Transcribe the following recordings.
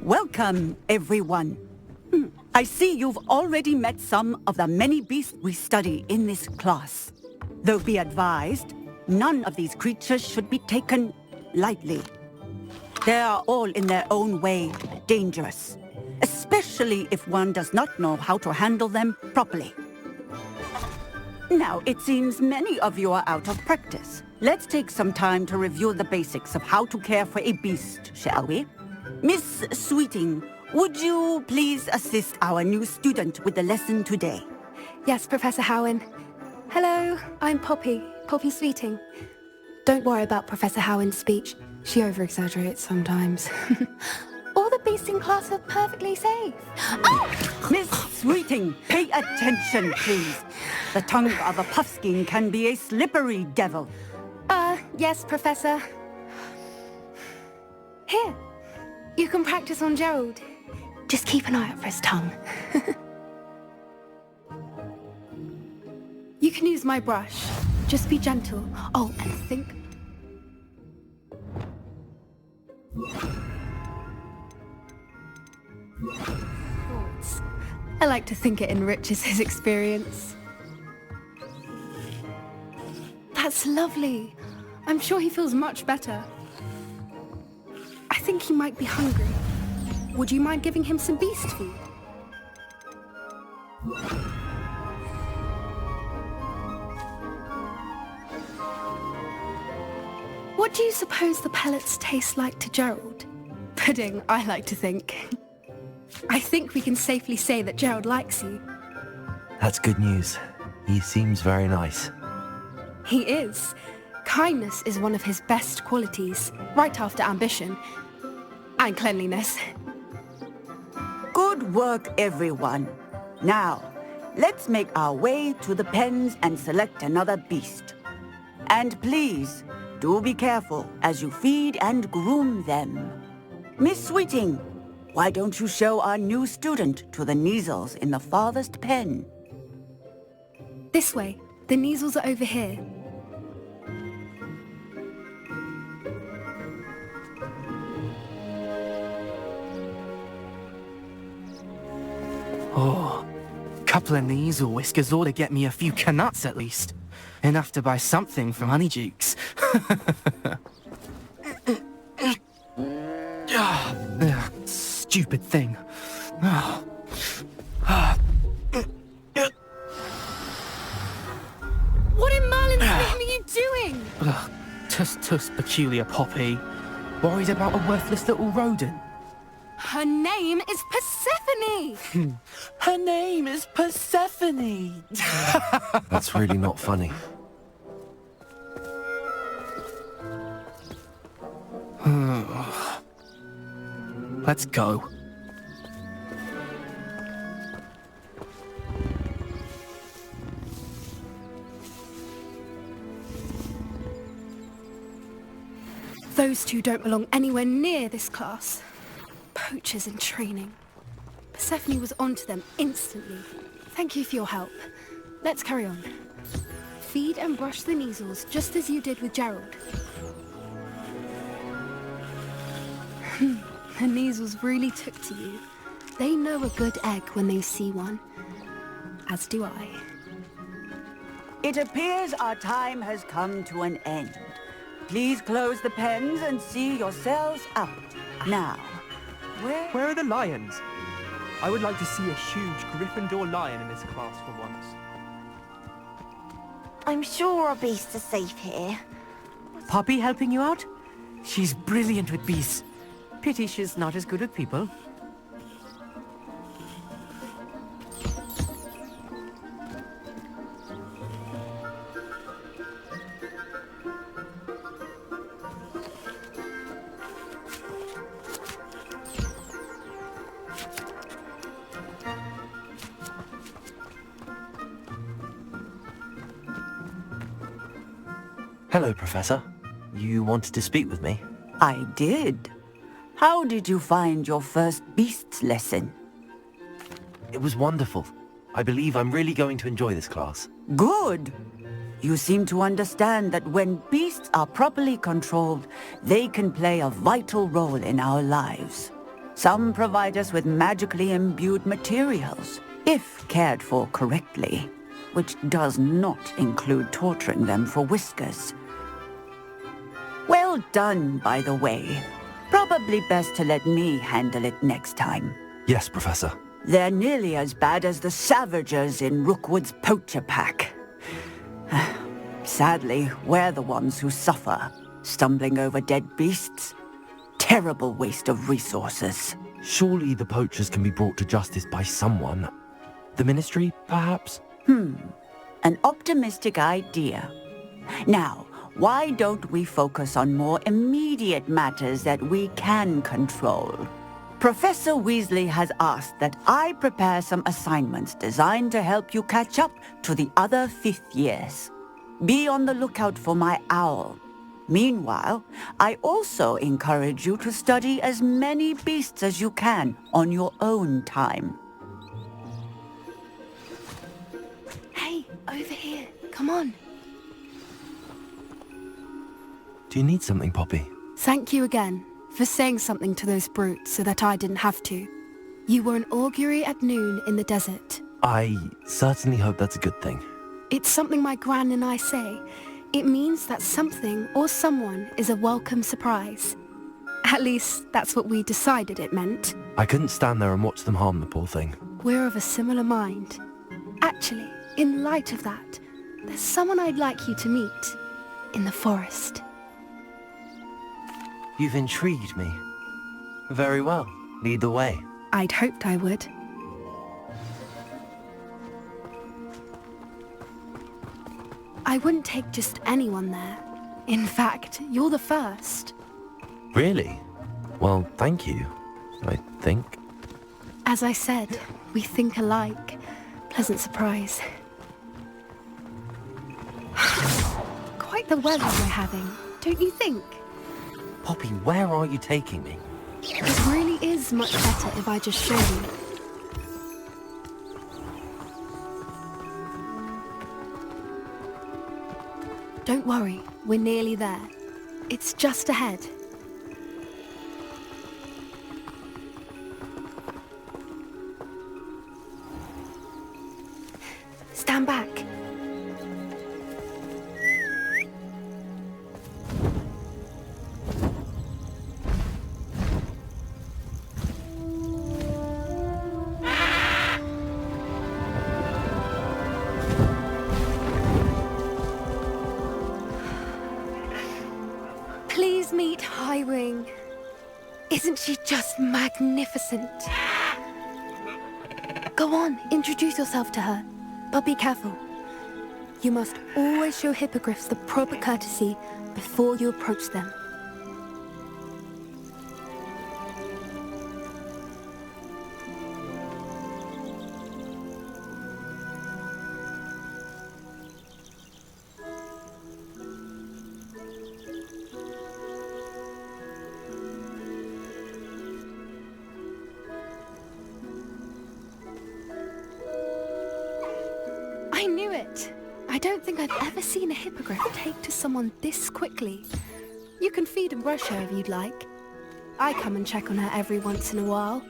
Welcome, everyone. I see you've already met some of the many beasts we study in this class. Though be advised, none of these creatures should be taken lightly. They are all in their own way dangerous, especially if one does not know how to handle them properly. Now, it seems many of you are out of practice. Let's take some time to review the basics of how to care for a beast, shall we? Miss Sweeting, would you please assist our new student with the lesson today? Yes, Professor Howin. Hello, I'm Poppy Sweeting. Don't worry about Professor Howin's speech. She over-exaggerates sometimes. All the beasts in class are perfectly safe. Oh! Miss Sweeting, pay attention, please. The tongue of a Puffskein can be a slippery devil. Yes, Professor. Here, you can practice on Gerald. Just keep an eye out for his tongue. You can use my brush. Just be gentle. Oh, and think. Thoughts. I like to think it enriches his experience. That's lovely. I'm sure he feels much better. I think he might be hungry. Would you mind giving him some beast food? What do you suppose the pellets taste like to Gerald? Pudding, I like to think. I think we can safely say that Gerald likes you. That's good news. He seems very nice. He is. Kindness is one of his best qualities, right after ambition. And cleanliness. Good work, everyone. Now, let's make our way to the pens and select another beast. And please, do be careful as you feed and groom them. Miss Sweeting, why don't you show our new student to the Neasels in the farthest pen? This way. The Neasels are over here. Oh, couple of Neasel whiskers ought to get me a few canuts at least. Enough to buy something from Honeydukes. Stupid thing. What in Merlin's name are you doing? Tuss, peculiar Poppy. Worried about a worthless little rodent. Her name is Persephone! Her name is Persephone! That's really not funny. Let's go. Those two don't belong anywhere near this class. Poachers in training. Persephone was onto them instantly. Thank you for your help. Let's carry on. Feed and brush the Neasels, just as you did with Gerald. The Neasels really took to you. They know a good egg when they see one. As do I. It appears our time has come to an end. Please close the pens and see yourselves out. Now, Where are the lions? I would like to see a huge Gryffindor lion in this class for once. I'm sure our beasts are safe here. Poppy helping you out? She's brilliant with beasts. Pity she's not as good with people. Hello, Professor. You wanted to speak with me? I did. How did you find your first beasts lesson? It was wonderful. I believe I'm really going to enjoy this class. Good. You seem to understand that when beasts are properly controlled, they can play a vital role in our lives. Some provide us with magically imbued materials, if cared for correctly, which does not include torturing them for whiskers. Well done, by the way. Probably best to let me handle it next time. Yes, Professor. They're nearly as bad as the Savagers in Rookwood's poacher pack. Sadly, we're the ones who suffer, stumbling over dead beasts. Terrible waste of resources. Surely the poachers can be brought to justice by someone. The Ministry, perhaps? An optimistic idea. Now, why don't we focus on more immediate matters that we can control? Professor Weasley has asked that I prepare some assignments designed to help you catch up to the other 5th years. Be on the lookout for my owl. Meanwhile, I also encourage you to study as many beasts as you can on your own time. Hey, over here. Come on. Do you need something, Poppy? Thank you again for saying something to those brutes so that I didn't have to. You were an augury at noon in the desert. I certainly hope that's a good thing. It's something my gran and I say. It means that something or someone is a welcome surprise. At least, that's what we decided it meant. I couldn't stand there and watch them harm the poor thing. We're of a similar mind. Actually, in light of that, there's someone I'd like you to meet. In the forest. You've intrigued me. Very well. Lead the way. I'd hoped I would. I wouldn't take just anyone there. In fact, you're the first. Really? Well, thank you, I think. As I said, we think alike. Pleasant surprise. Quite the weather we're having, don't you think? Poppy, where are you taking me? It really is much better if I just show you. Don't worry, we're nearly there. It's just ahead. Stand back. Please meet Highwing. Isn't she just magnificent? Go on, introduce yourself to her. But be careful. You must always show hippogriffs the proper courtesy before you approach them. I knew it! I don't think I've ever seen a hippogriff take to someone this quickly. You can feed and brush her if you'd like. I come and check on her every once in a while.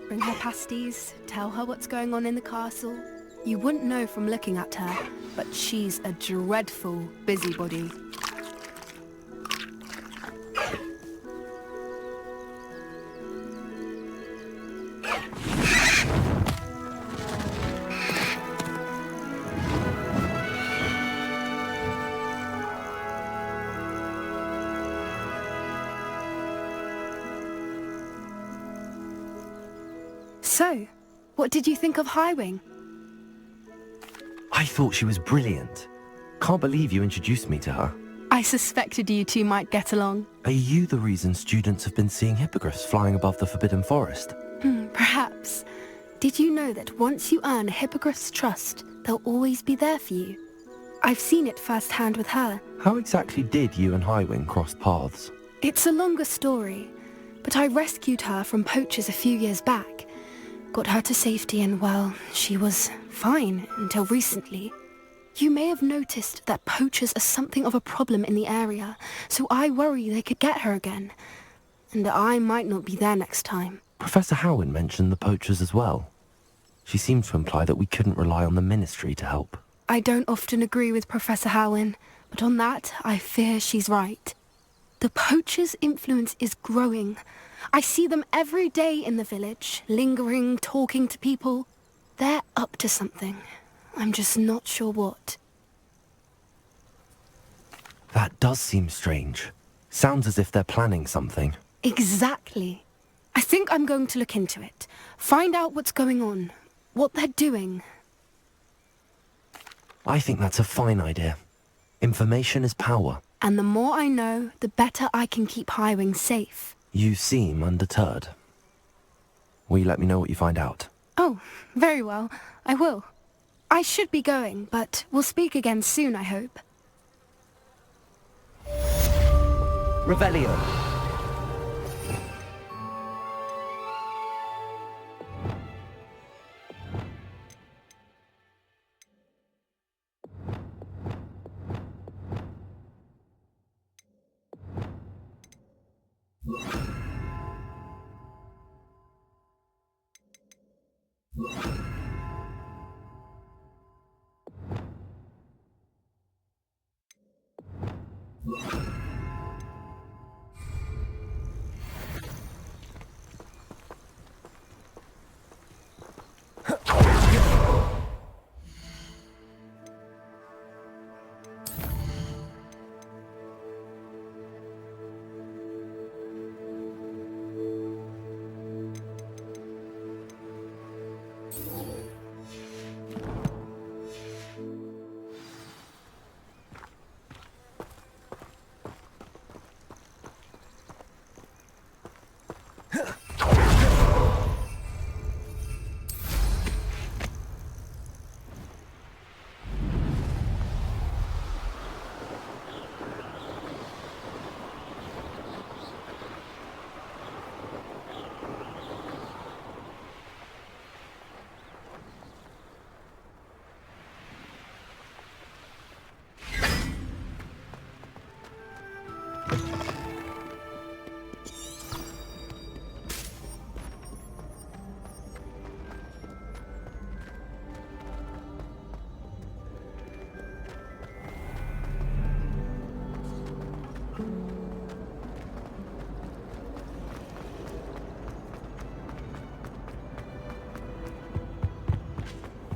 Bring her pasties, tell her what's going on in the castle. You wouldn't know from looking at her, but she's a dreadful busybody. So, what did you think of Highwing? I thought she was brilliant. Can't believe you introduced me to her. I suspected you two might get along. Are you the reason students have been seeing hippogriffs flying above the Forbidden Forest? Perhaps. Did you know that once you earn a hippogriff's trust, they'll always be there for you? I've seen it firsthand with her. How exactly did you and Highwing cross paths? It's a longer story, but I rescued her from poachers a few years back. Got her to safety and, well, she was fine until recently. You may have noticed that poachers are something of a problem in the area, so I worry they could get her again. And I might not be there next time. Professor Howin mentioned the poachers as well. She seemed to imply that we couldn't rely on the Ministry to help. I don't often agree with Professor Howin, but on that, I fear she's right. The poachers' influence is growing. I see them every day in the village, lingering, talking to people. They're up to something. I'm just not sure what. That does seem strange. Sounds as if they're planning something. Exactly. I think I'm going to look into it. Find out what's going on, what they're doing. I think that's a fine idea. Information is power. And the more I know, the better I can keep Highwing safe. You seem undeterred. Will you let me know what you find out? Oh, very well. I will. I should be going, but we'll speak again soon, I hope. Revelio.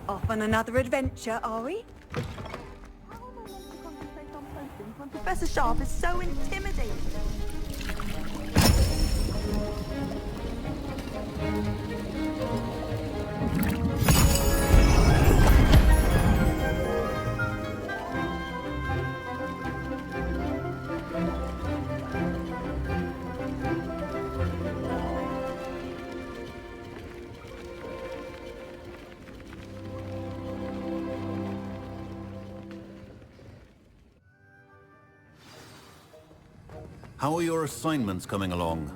Off on another adventure, are we? How am I meant to concentrate on potions when Professor Sharp is so intimidating? How are your assignments coming along?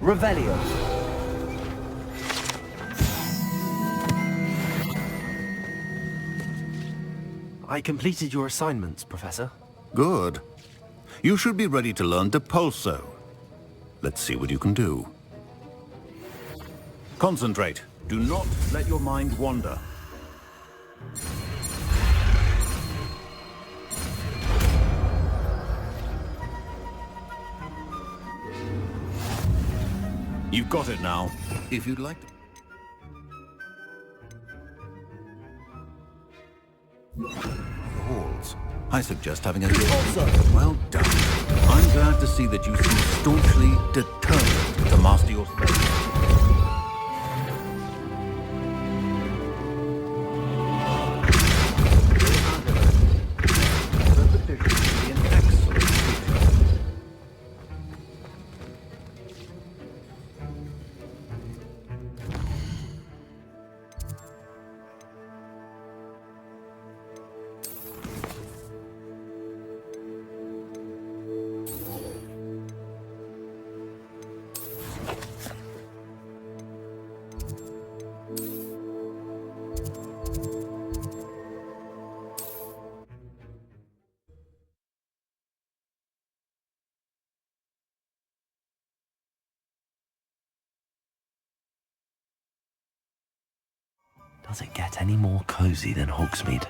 Revelio. I completed your assignments, Professor. Good. You should be ready to learn Depulso. Let's see what you can do. Concentrate. Do not let your mind wander. You've got it now. If you'd like to... Halls. I suggest having a... Well done. I'm glad to see that you seem staunchly determined to master your spell. Does it get any more cozy than Hogsmeade?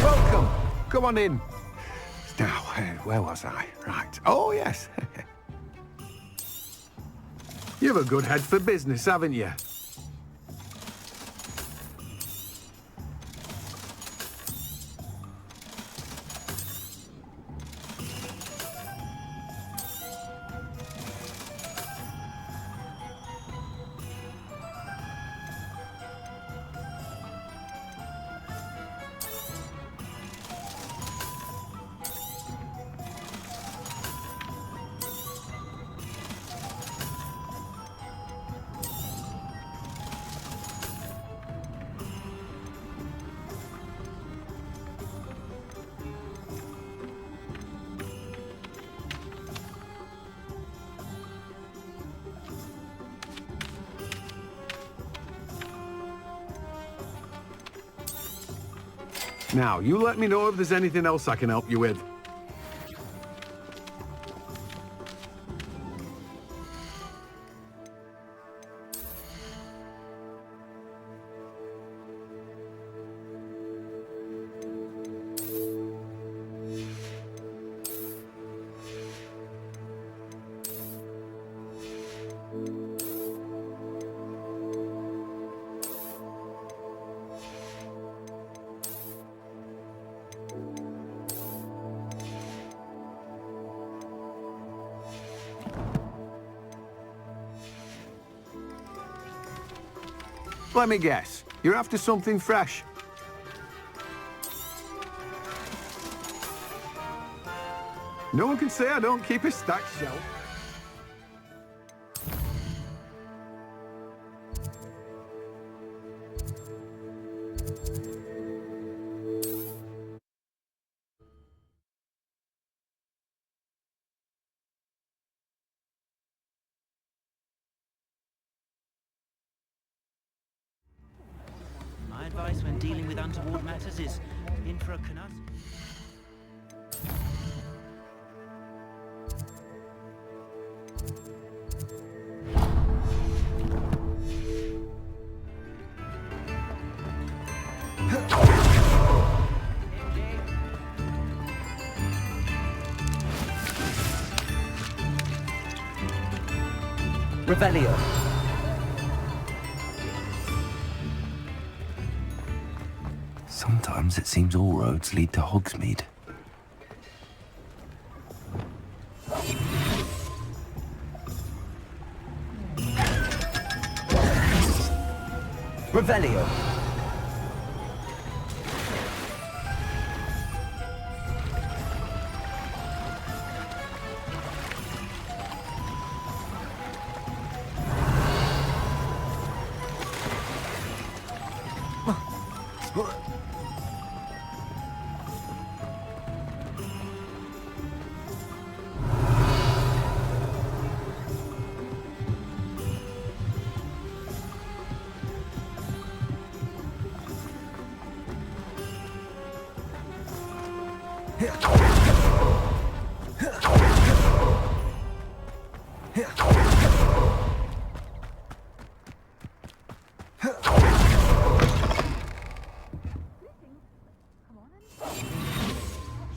Welcome. Come on in. Now, where was I? Right. Oh, yes. You've a good head for business, haven't you? Now, you let me know if there's anything else I can help you with. Let me guess. You're after something fresh. No one can say I don't keep a stacked shelf. My advice when dealing with untoward matters is in for a canut. Revelio. Sometimes it seems all roads lead to Hogsmeade. Revelio.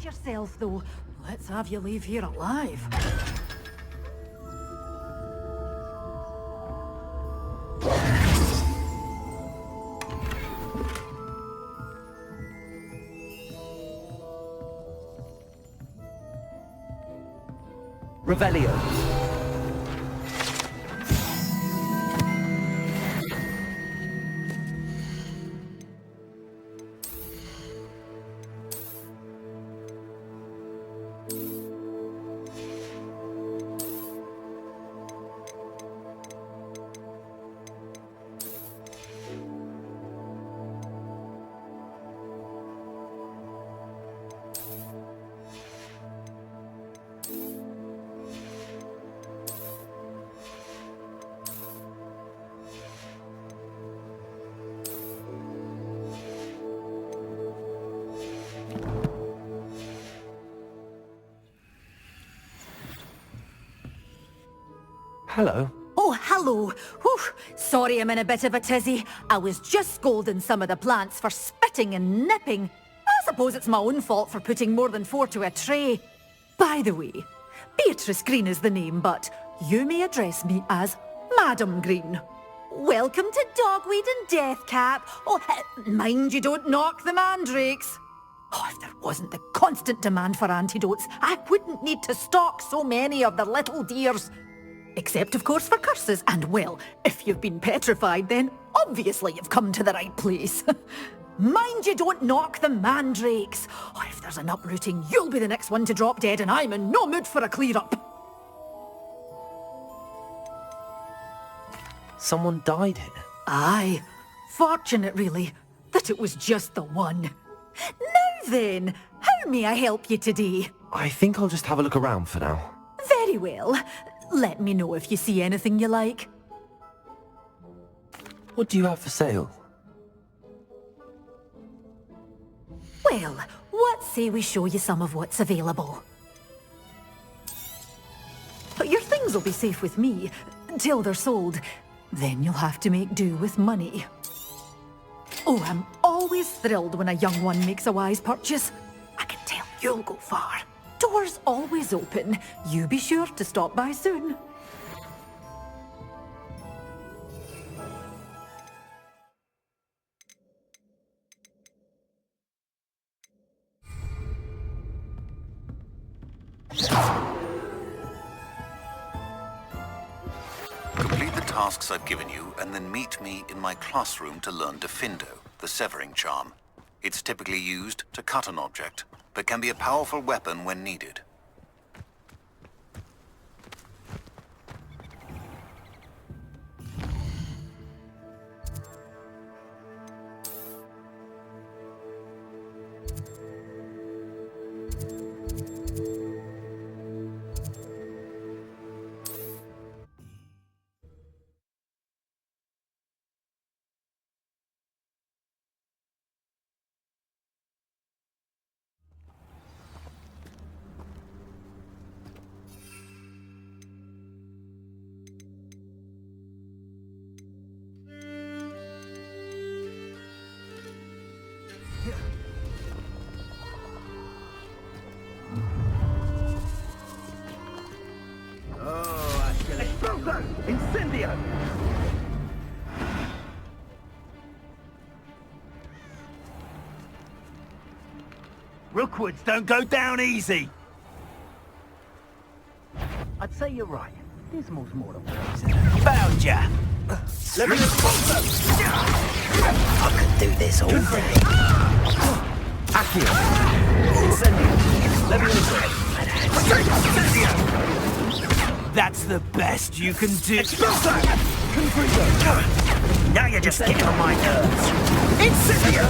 Yourself, though. Let's have you leave here alive. Revelio. Hello. Oh, hello. Whew. Sorry I'm in a bit of a tizzy. I was just scolding some of the plants for spitting and nipping. I suppose it's my own fault for putting more than 4 to a tray. By the way, Beatrice Green is the name, but you may address me as Madam Green. Welcome to Dogweed and Deathcap. Oh, mind you don't knock the mandrakes. Oh, if there wasn't the constant demand for antidotes, I wouldn't need to stock so many of the little dears. Except, of course, for curses. And, well, if you've been petrified, then obviously you've come to the right place. Mind you don't knock the mandrakes. Oh, if there's an uprooting, you'll be the next one to drop dead, and I'm in no mood for a clear-up. Someone died here. Aye. Fortunate, really, that it was just the one. Now then, how may I help you today? I think I'll just have a look around for now. Very well. Let me know if you see anything you like. What do you have for sale? Well, what say we show you some of what's available? But your things will be safe with me, till they're sold. Then you'll have to make do with money. Oh, I'm always thrilled when a young one makes a wise purchase. I can tell you'll go far. Doors always open. You be sure to stop by soon. Complete the tasks I've given you, and then meet me in my classroom to learn Defindo, the severing charm. It's typically used to cut an object, but can be a powerful weapon when needed. Incendio! Rookwoods don't go down easy! I'd say you're right. Dismal's more than what found ya! Let me I could do this all day. Accio! Incendio! Let me Incendio! That's the best you can do. Expulso! Now you're just getting on my nerves. Incendio!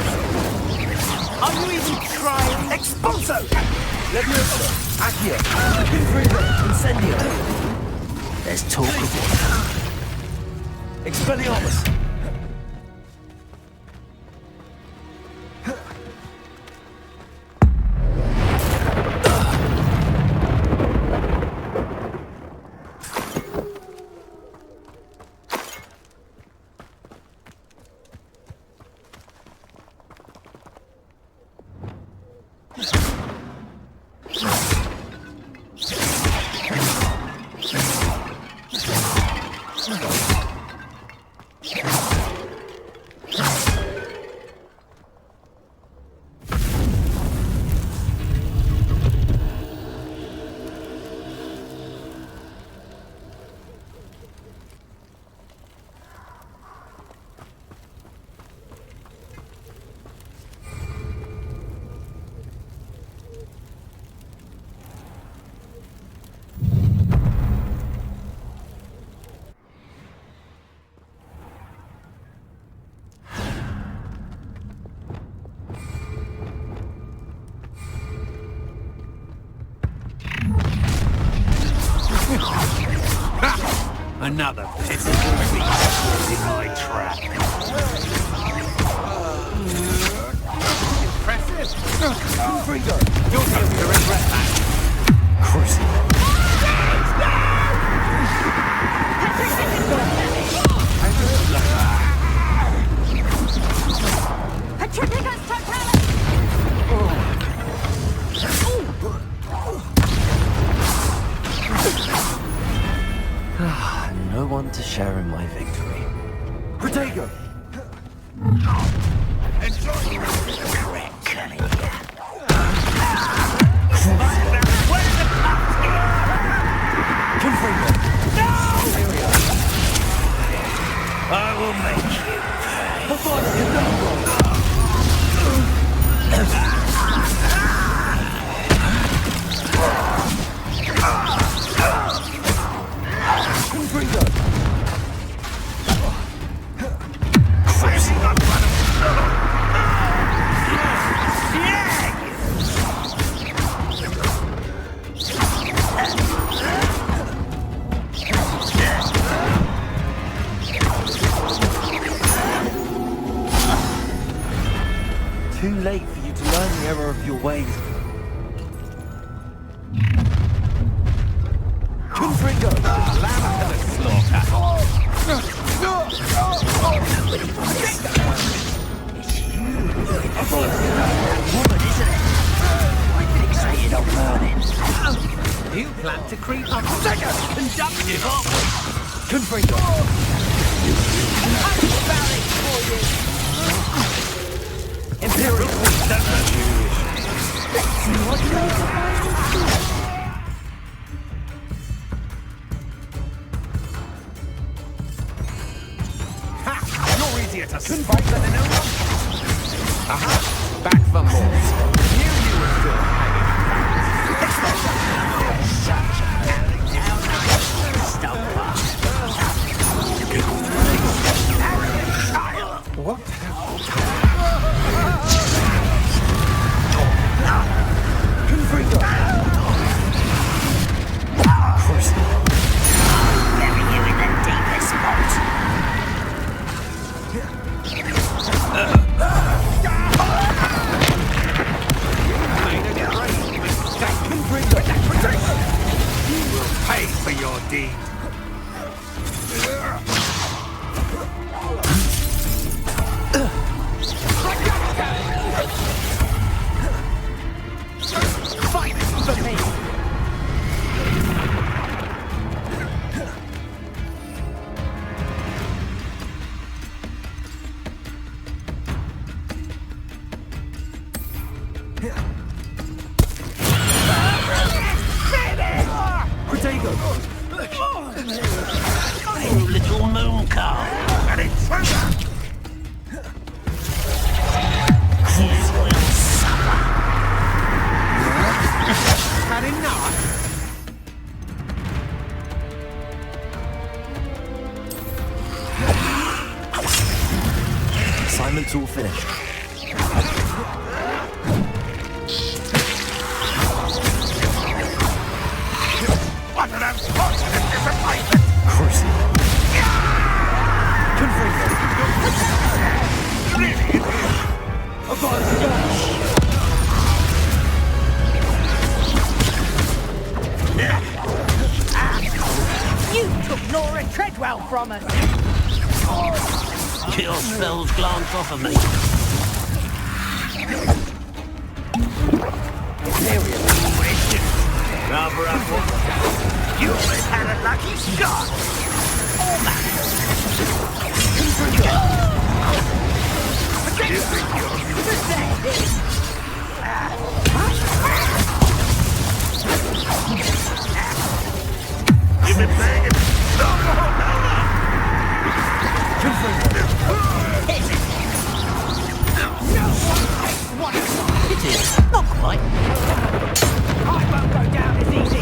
Are you even trying? Expulso! Levioso! Accio! Incendio! There's talk of one. Expelliarmus! Another pitiful beast in my trap. Impressive. You're going to regret that. Cruising. one to share in my victory. Protego! I will make you Too late for you to learn the error of your ways. Confringo! Lamb to the slaughter! woman, isn't it? I'm fixated on learning. You plan to creep up conductive, aren't we? Confringo! Imperial Queen, don't know. Ha! You're easier to spot than an elm. Aha! Back for more. Knew you were still hanging around. What? Confringo! Bury you in the deepest spot. You will pay for your deed. Fight for me. Protego! You little moon cow! An intruder! You will suffer! Had enough? Assignment's all finished. What an unfortunate disappointment! Crucible. Confringo! Really? You took Laura Treadwell from us. Your spells glance off of me. Rather you always had a lucky start! You've been playing it. It is. Not quite. I won't go down as easy.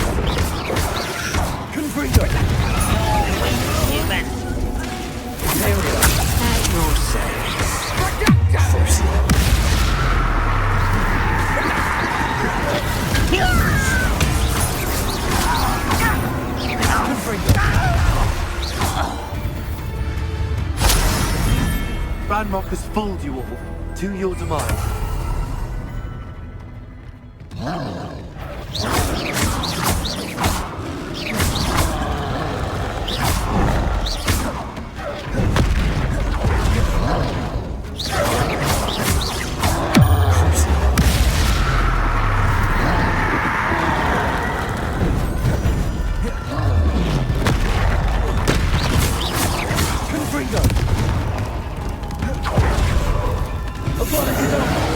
Confringo. You men. There we are. At your service. Ranrock has fooled you all, to your demise. Confringo! Apologies on!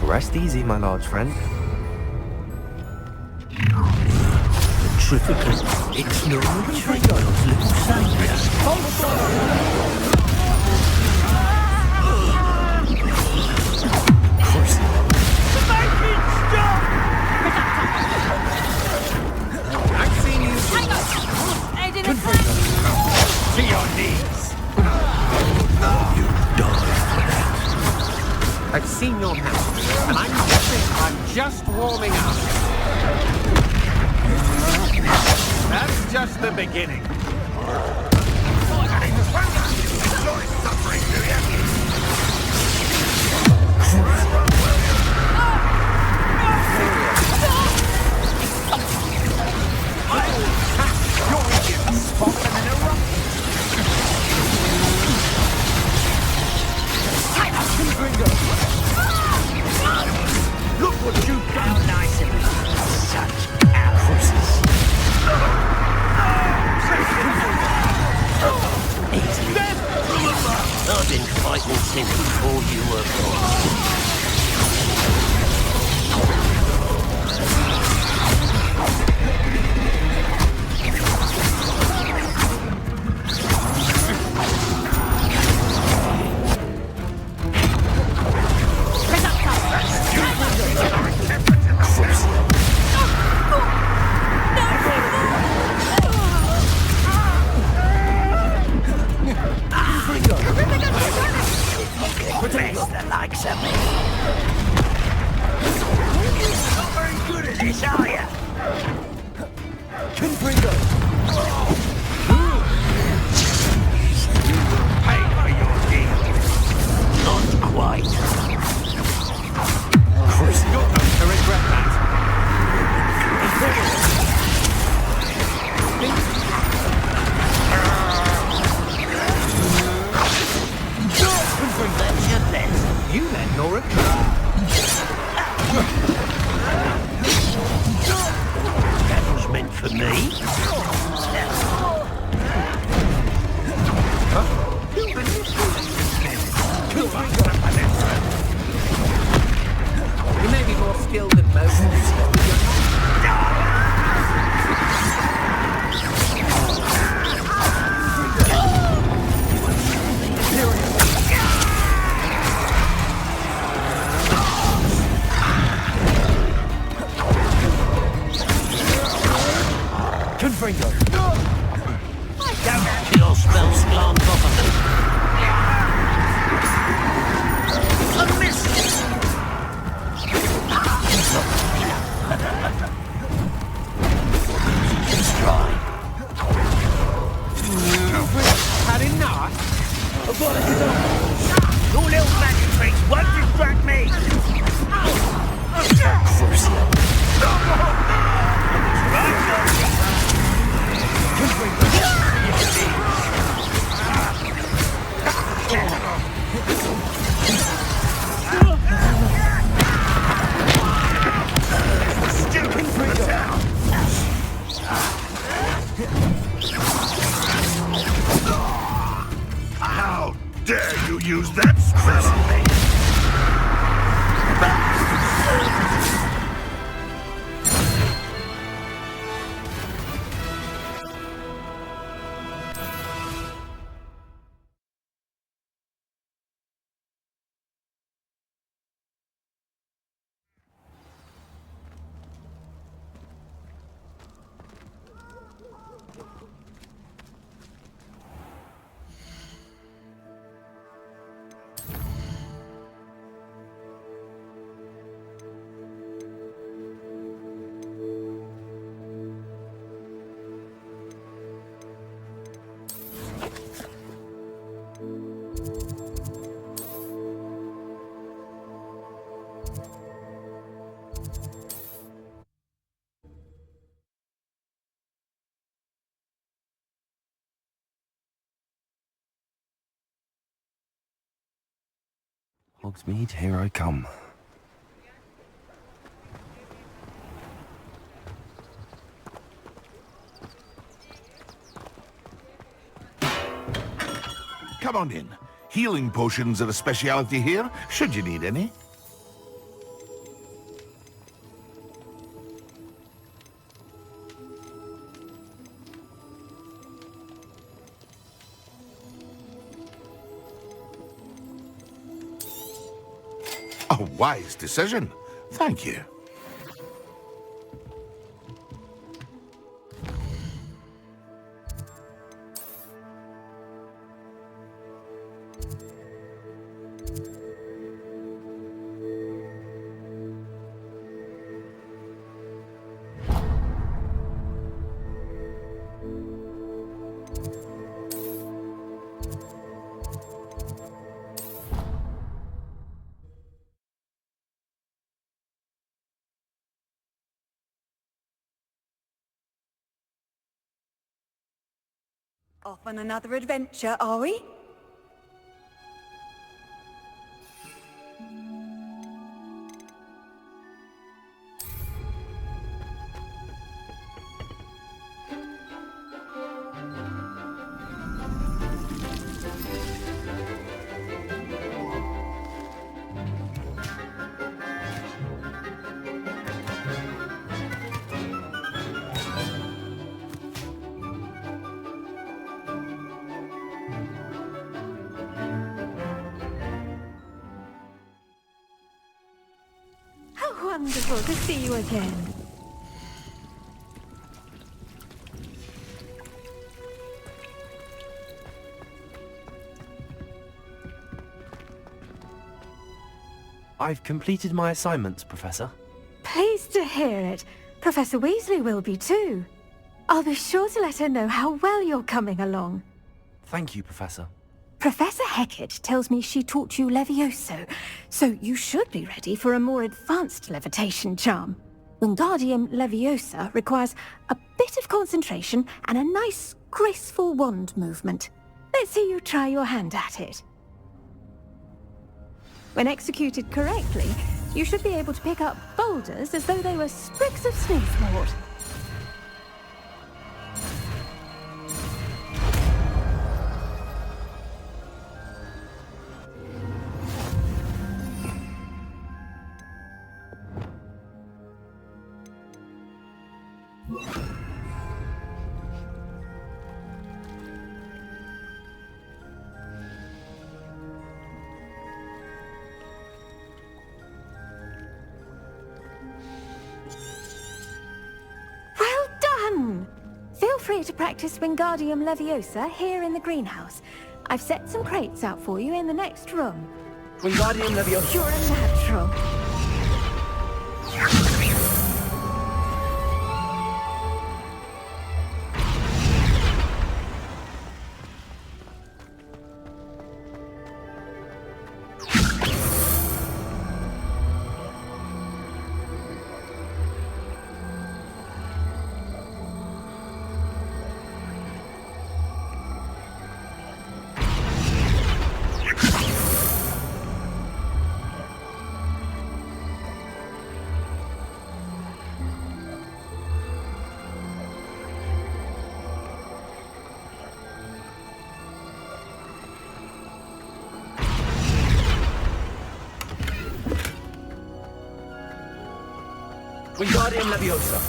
Rest easy, my large friend. Terrifically, it's no Trigo's little savior. I've seen you. I didn't say. To your knees. You die for that. I've seen your hand, and I'm guessing I'm just warming up. That's just the beginning. Enjoy suffering, do you? You're in spot and an eruption. Look what you've done. Nice of you. Such horses. I've been fighting since before you were born. Best the likes of me. Not very good at this, are you? Confringo. Pay for your deal. Not quite. You're going to regret that. That's your best. You then, Nora. That was meant for me. You may be more skilled than most, but you're not. Confringo. Don't your spells glance off of Hogsmeade, here I come. Come on in. Healing potions are a speciality here, should you need any. A wise decision. Thank you. Off on another adventure, are we? Wonderful to see you again. I've completed my assignments, Professor. Pleased to hear it. Professor Weasley will be too. I'll be sure to let her know how well you're coming along. Thank you, Professor. Professor Hecat tells me she taught you Levioso, so you should be ready for a more advanced levitation charm. Wingardium Leviosa requires a bit of concentration and a nice, graceful wand movement. Let's see you try your hand at it. When executed correctly, you should be able to pick up boulders as though they were sprigs of sneezewort. Feel free to practice Wingardium Leviosa here in the greenhouse. I've set some crates out for you in the next room. Wingardium Leviosa. You're a natural. Wingardium Leviosa.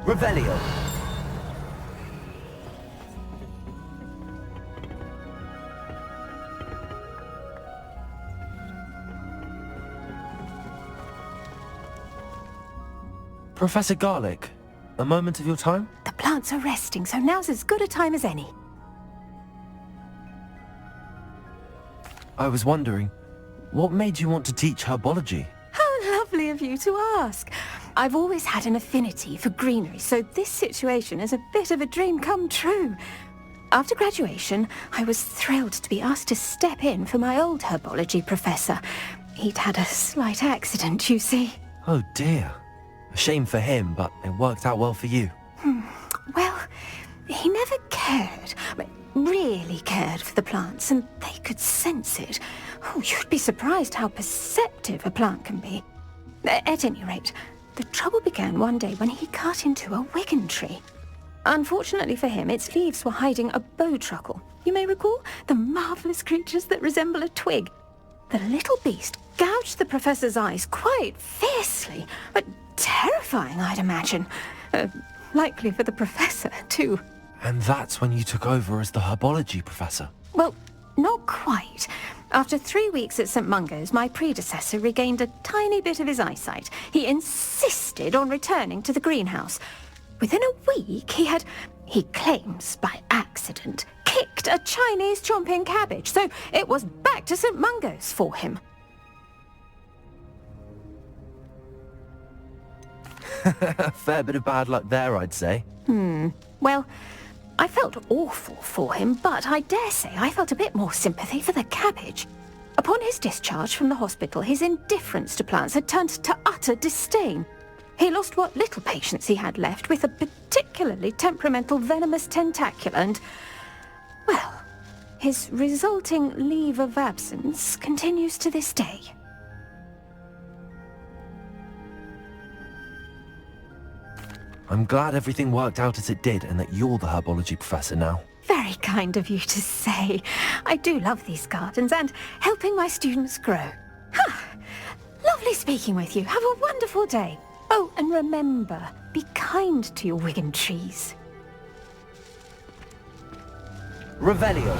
Revelio. Professor Garlick, a moment of your time? The plants are resting, so now's as good a time as any. I was wondering, what made you want to teach herbology? How lovely of you to ask. I've always had an affinity for greenery, so this situation is a bit of a dream come true. After graduation, I was thrilled to be asked to step in for my old herbology professor. He'd had a slight accident, you see. Oh dear. A shame for him, but it worked out well for you. Well, he never cared, really cared for the plants, and they could sense it. Oh, you'd be surprised how perceptive a plant can be. At any rate, the trouble began one day when he cut into a wigan tree. Unfortunately for him, its leaves were hiding a bowtruckle. You may recall the marvellous creatures that resemble a twig. The little beast gouged the professor's eyes quite fiercely, but terrifying, I'd imagine. Likely for the professor, too. And that's when you took over as the herbology professor? Well, not quite. After 3 weeks at St. Mungo's, my predecessor regained a tiny bit of his eyesight. He insisted on returning to the greenhouse. Within a week, he claims by accident, kicked a Chinese chomping cabbage, so it was back to St. Mungo's for him. Fair bit of bad luck there, I'd say. Well, I felt awful for him, but I dare say I felt a bit more sympathy for the cabbage. Upon his discharge from the hospital, his indifference to plants had turned to utter disdain. He lost what little patience he had left with a particularly temperamental venomous tentacula and, well, his resulting leave of absence continues to this day. I'm glad everything worked out as it did and that you're the herbology professor now. Very kind of you to say. I do love these gardens and helping my students grow. Lovely speaking with you. Have a wonderful day. Oh, and remember, be kind to your wigan trees. Revelio.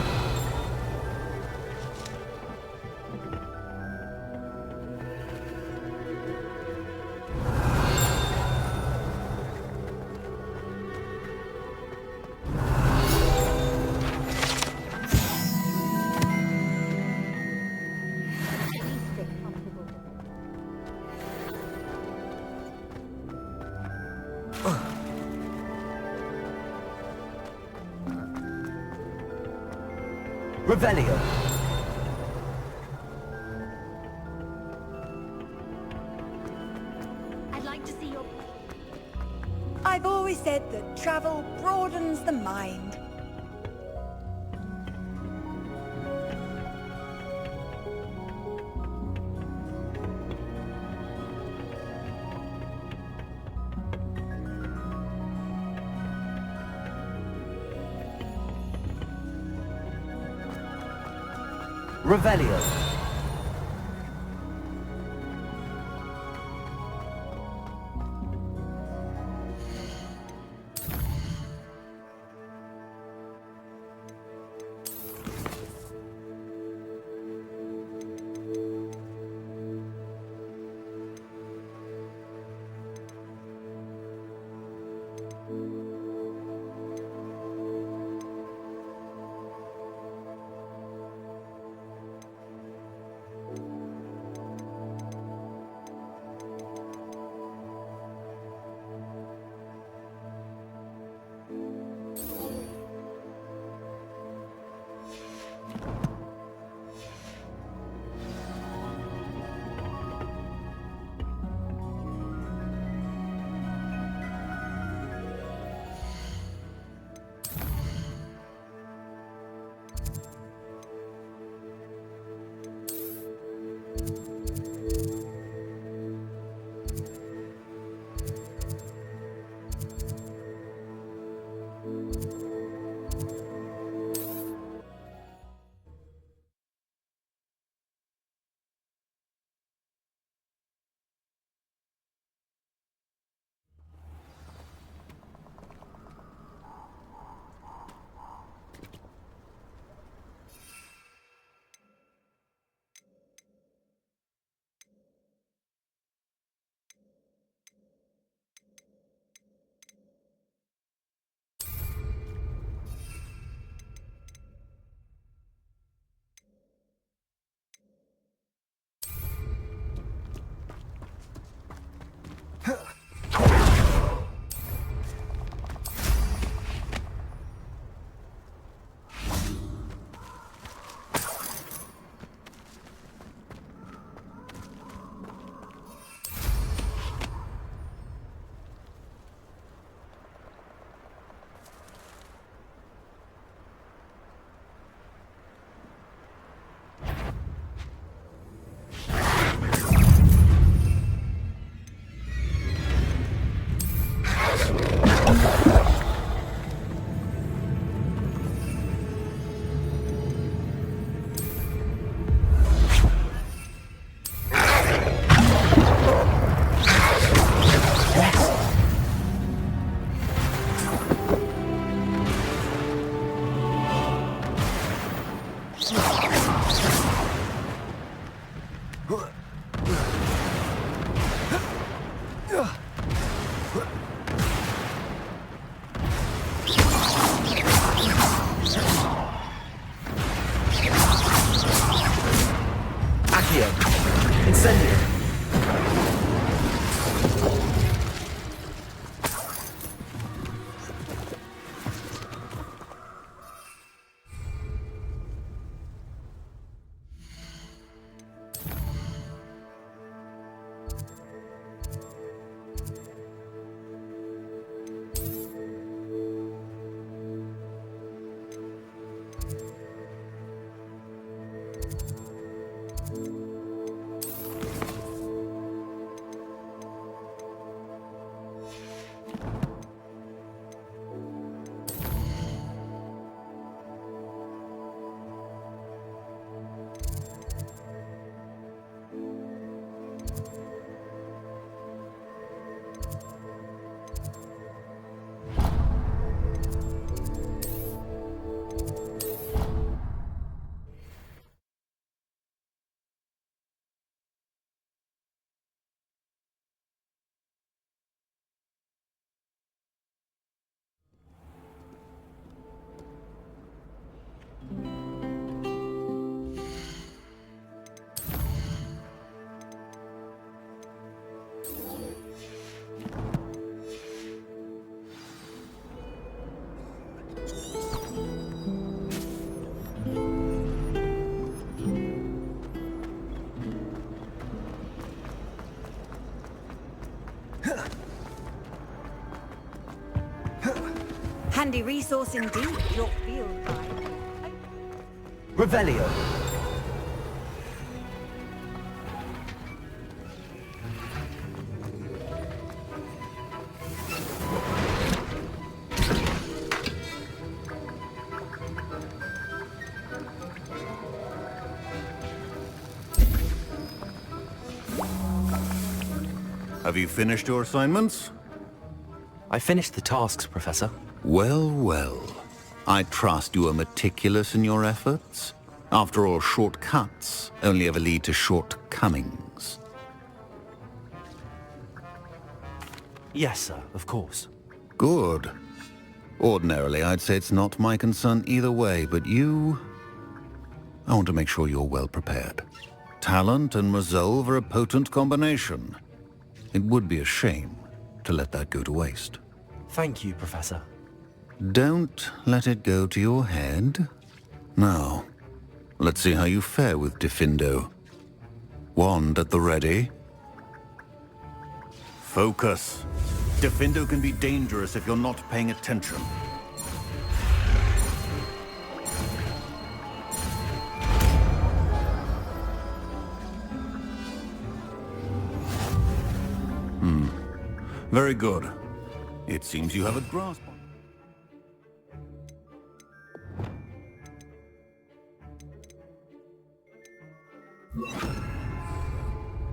Revelio. I'd like to see your... I've always said that travel broadens the mind. Revelio. Handy resource indeed, your field guide. Revelio. Have you finished your assignments? I finished the tasks, Professor. Well, well. I trust you are meticulous in your efforts. After all, shortcuts only ever lead to shortcomings. Yes, sir, of course. Good. Ordinarily, I'd say it's not my concern either way, but you... I want to make sure you're well prepared. Talent and resolve are a potent combination. It would be a shame to let that go to waste. Thank you, Professor. Don't let it go to your head. Now, let's see how you fare with Diffindo. Wand at the ready. Focus. Diffindo can be dangerous if you're not paying attention. Very good. It seems you have a grasp on...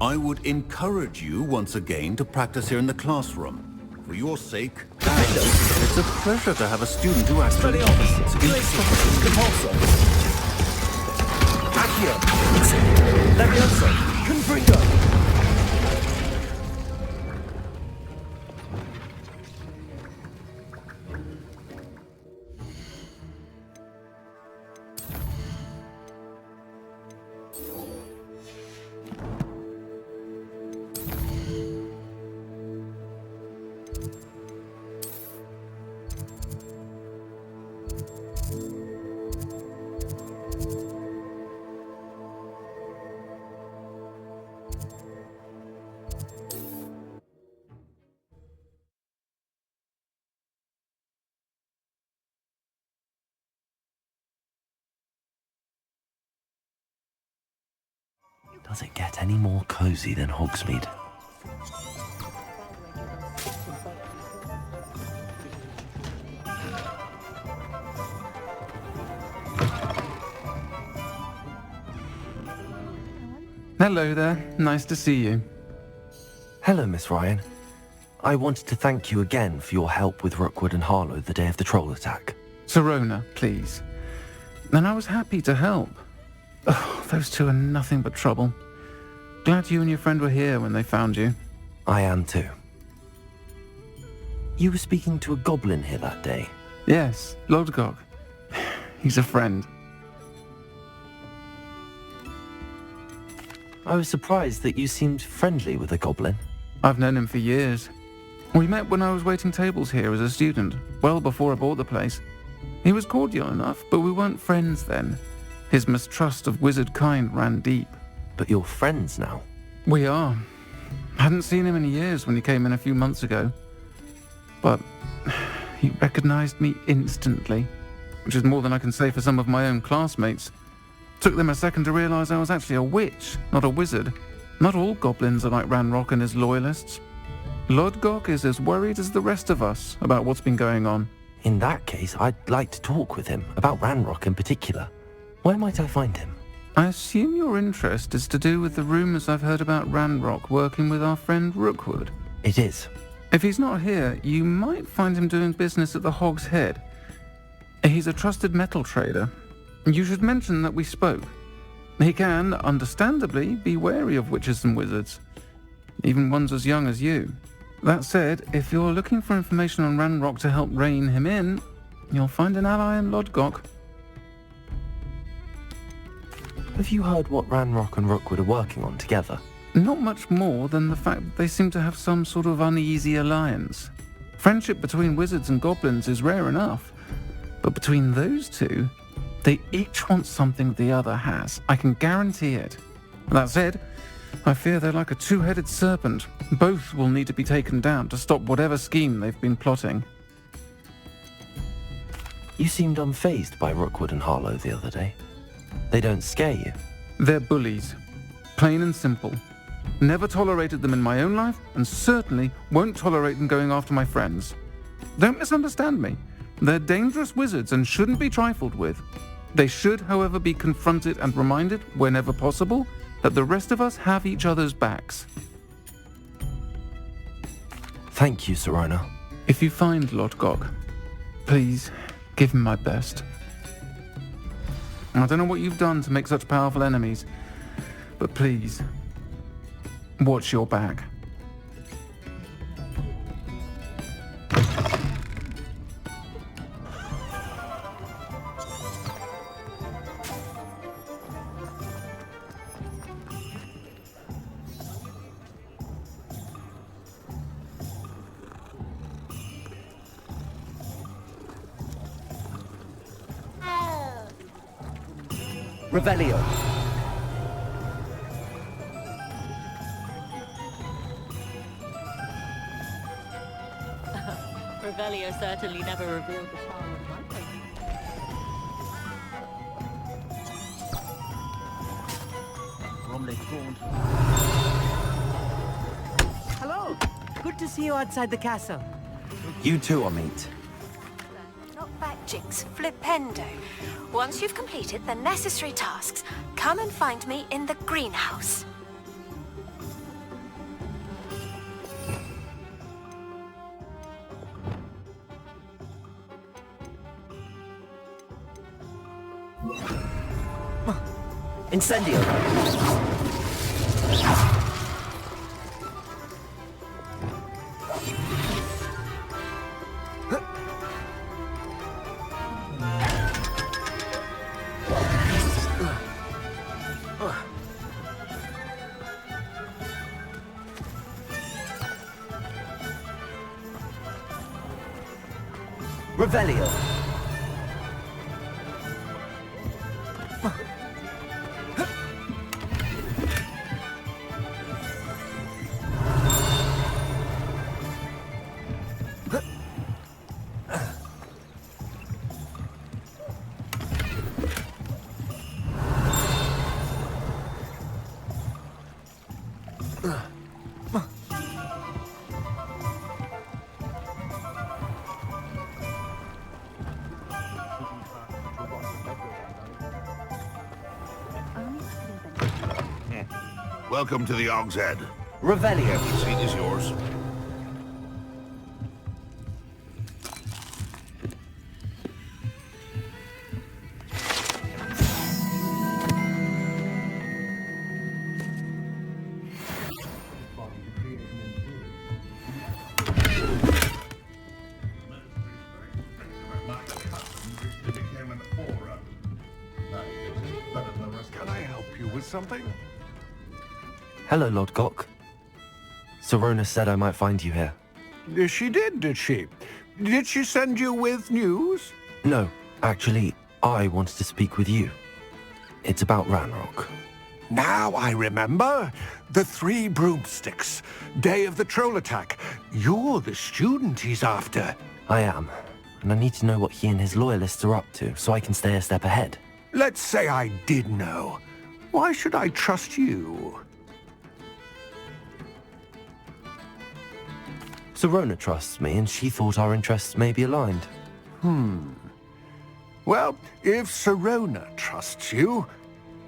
I would encourage you once again to practice here in the classroom. For your sake, it's a pleasure to have a student who actually... Accio! Levioso! Confringo! Does it get any more cozy than Hogsmeade? Hello there. Nice to see you. Hello, Miss Ryan. I wanted to thank you again for your help with Rookwood and Harlow the day of the troll attack. Serona, please. And I was happy to help. Oh, those two are nothing but trouble. Glad you and your friend were here when they found you. I am too. You were speaking to a goblin here that day? Yes, Lodgok. He's a friend. I was surprised that you seemed friendly with a goblin. I've known him for years. We met when I was waiting tables here as a student, well before I bought the place. He was cordial enough, but we weren't friends then. His mistrust of wizard kind ran deep. But you're friends now? We are. Hadn't seen him in years when he came in a few months ago. But he recognized me instantly, which is more than I can say for some of my own classmates. Took them a second to realize I was actually a witch, not a wizard. Not all goblins are like Ranrock and his loyalists. Lodgok is as worried as the rest of us about what's been going on. In that case, I'd like to talk with him, about Ranrock in particular. Where might I find him? I assume your interest is to do with the rumors I've heard about Ranrock working with our friend Rookwood. It is. If he's not here, you might find him doing business at the Hog's Head. He's a trusted metal trader. You should mention that we spoke. He can, understandably, be wary of witches and wizards, even ones as young as you. That said, if you're looking for information on Ranrock to help rein him in, you'll find an ally in Lodgok. Have you heard what Ranrock and Rookwood are working on together? Not much more than the fact that they seem to have some sort of uneasy alliance. Friendship between wizards and goblins is rare enough, but between those two, they each want something the other has. I can guarantee it. That said, I fear they're like a two-headed serpent. Both will need to be taken down to stop whatever scheme they've been plotting. You seemed unfazed by Rookwood and Harlow the other day. They don't scare you. They're bullies. Plain and simple. Never tolerated them in my own life, and certainly won't tolerate them going after my friends. Don't misunderstand me. They're dangerous wizards and shouldn't be trifled with. They should, however, be confronted and reminded, whenever possible, that the rest of us have each other's backs. Thank you, Sirona. If you find Lord Gog, please give him my best. I don't know what you've done to make such powerful enemies, but please, watch your back. Revelio. Revelio certainly never revealed the power of writing. Hello. Good to see you outside the castle. You too, Amit. Not back, Jinx. Flipendo. Once you've completed the necessary tasks, come and find me in the greenhouse. Incendio. Revelio. Welcome to the Og's Head. Revelio. The seat is yours. Can I help you with something? Hello, Lord Gok. Sirona said I might find you here. She did she? Did she send you with news? No, actually, I wanted to speak with you. It's about Ranrock. Now I remember. The 3 broomsticks. Day of the troll attack. You're the student he's after. I am, and I need to know what he and his loyalists are up to so I can stay a step ahead. Let's say I did know. Why should I trust you? Sirona trusts me, and she thought our interests may be aligned. Well, if Sirona trusts you,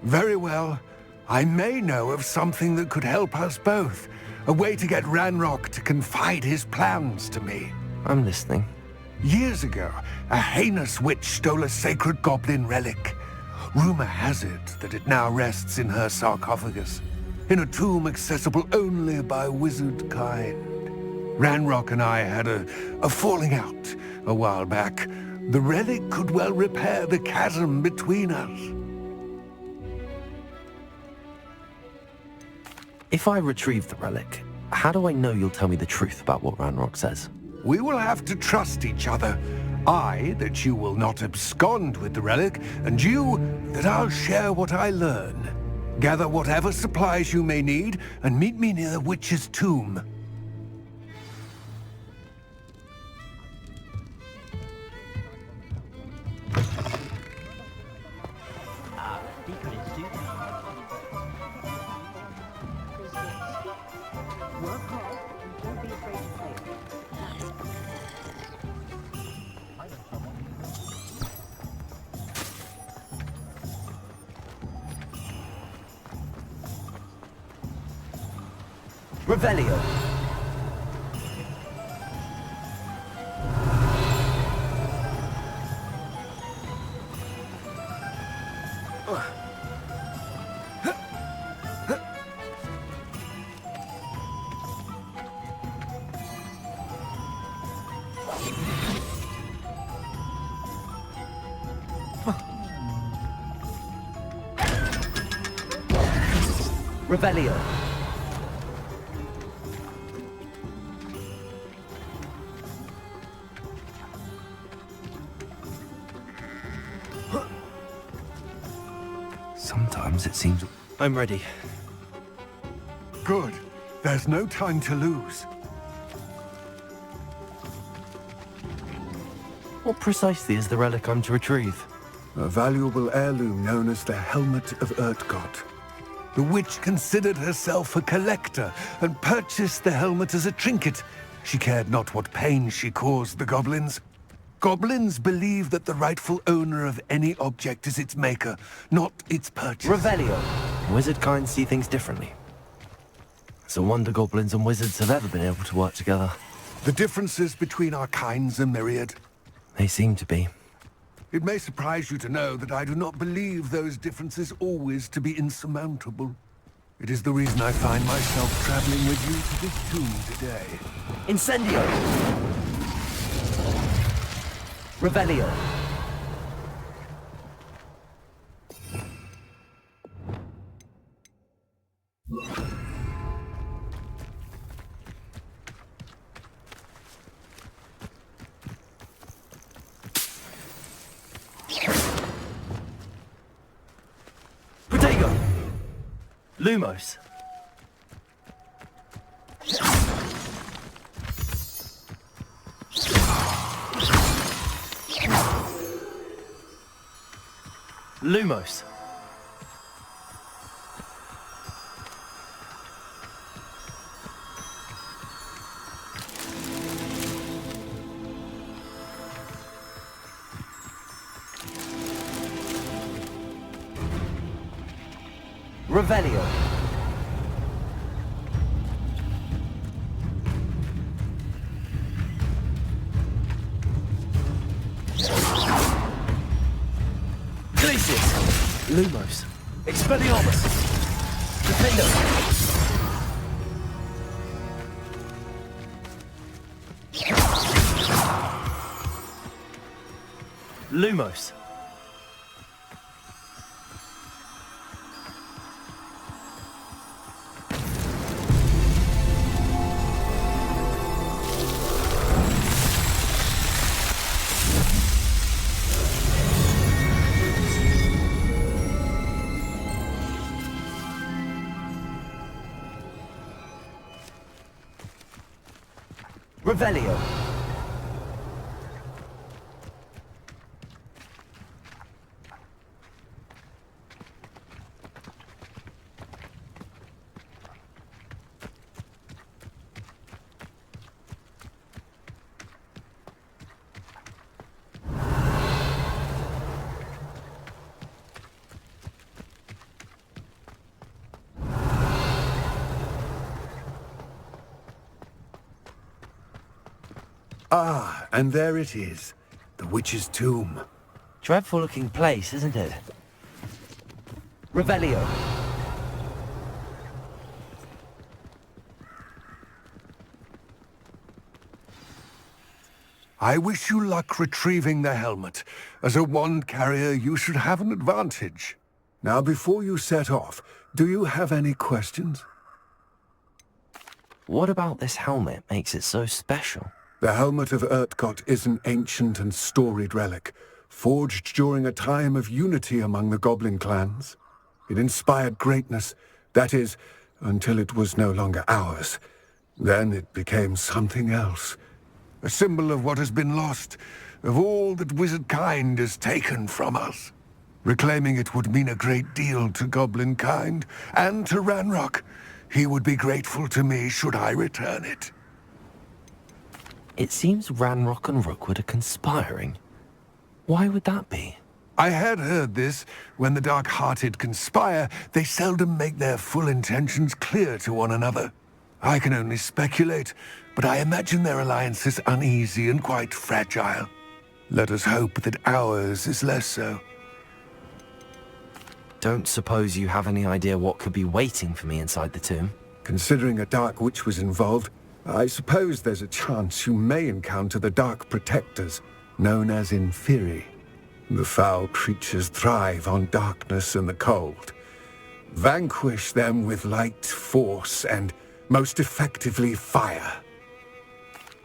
very well. I may know of something that could help us both. A way to get Ranrock to confide his plans to me. I'm listening. Years ago, a heinous witch stole a sacred goblin relic. Rumor has it that it now rests in her sarcophagus, in a tomb accessible only by wizard kind. Ranrock and I had a falling out a while back. The relic could well repair the chasm between us. If I retrieve the relic, how do I know you'll tell me the truth about what Ranrock says? We will have to trust each other. I, that you will not abscond with the relic, and you, that I'll share what I learn. Gather whatever supplies you may need, and meet me near the witch's tomb. Revelio. Revelio. Sometimes it seems... I'm ready. Good. There's no time to lose. What precisely is the relic I'm to retrieve? A valuable heirloom known as the Helmet of Urtkot. The witch considered herself a collector and purchased the helmet as a trinket. She cared not what pain she caused the goblins. Goblins believe that the rightful owner of any object is its maker, not its purchase. Revelio. Wizard kind see things differently. It's a wonder goblins and wizards have ever been able to work together. The differences between our kinds are myriad. They seem to be. It may surprise you to know that I do not believe those differences always to be insurmountable. It is the reason I find myself traveling with you to this tomb today. Incendio! Revelio. Protego! Lumos. Lumos. Revelio. Glacius. Lumos. Expelliarmus. Defendo. Lumos. Revelio. Ah, and there it is. The witch's tomb. Dreadful looking place, isn't it? Revelio. I wish you luck retrieving the helmet. As a wand carrier, you should have an advantage. Now, before you set off, do you have any questions? What about this helmet makes it so special? The Helmet of Urtkot is an ancient and storied relic, forged during a time of unity among the goblin clans. It inspired greatness, that is, until it was no longer ours. Then it became something else. A symbol of what has been lost, of all that wizard kind has taken from us. Reclaiming it would mean a great deal to goblin kind, and to Ranrock. He would be grateful to me should I return it. It seems Ranrock and Rookwood are conspiring. Why would that be? I had heard this. When the dark-hearted conspire, they seldom make their full intentions clear to one another. I can only speculate, but I imagine their alliance is uneasy and quite fragile. Let us hope that ours is less so. Don't suppose you have any idea what could be waiting for me inside the tomb? Considering a Dark Witch was involved, I suppose there's a chance you may encounter the Dark Protectors, known as Inferi. The foul creatures thrive on darkness and the cold. Vanquish them with light, force, and most effectively fire.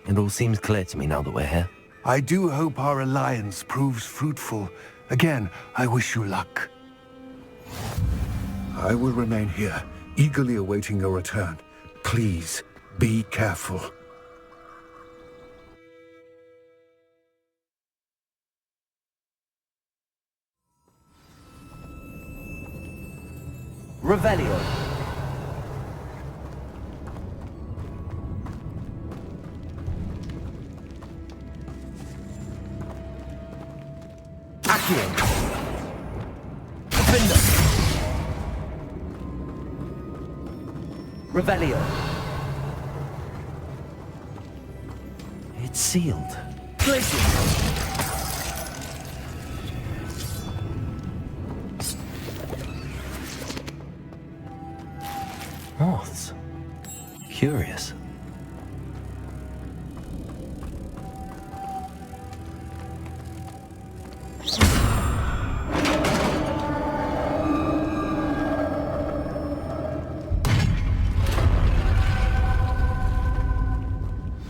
It all seems clear to me now that we're here. I do hope our alliance proves fruitful. Again, I wish you luck. I will remain here, eagerly awaiting your return. Please, be careful. Revelio. Accio. Defender. Revelio. It's sealed. Glacier. Moths. Curious.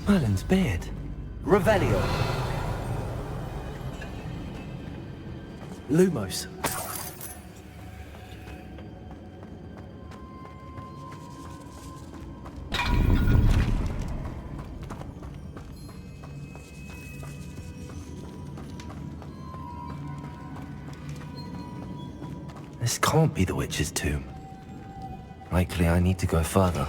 Merlin's beard. Revelio. Lumos. This can't be the witch's tomb. Likely I need to go further.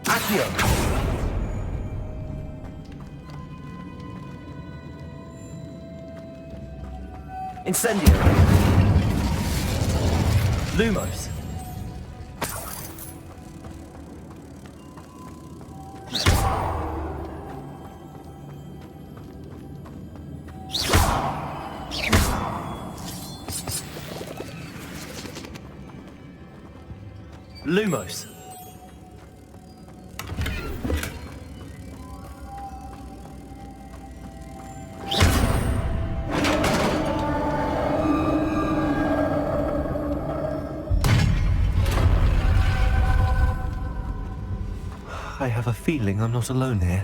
Accio! Incendio! Lumos! Lumos. I have a feeling I'm not alone here.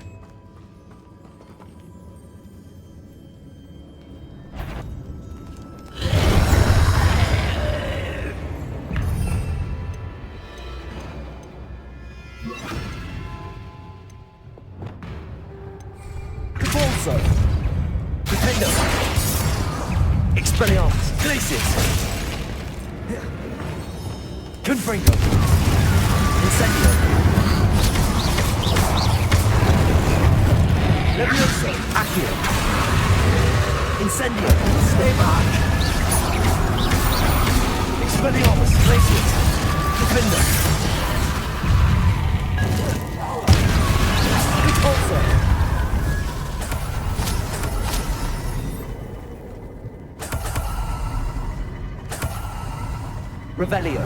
Revelio.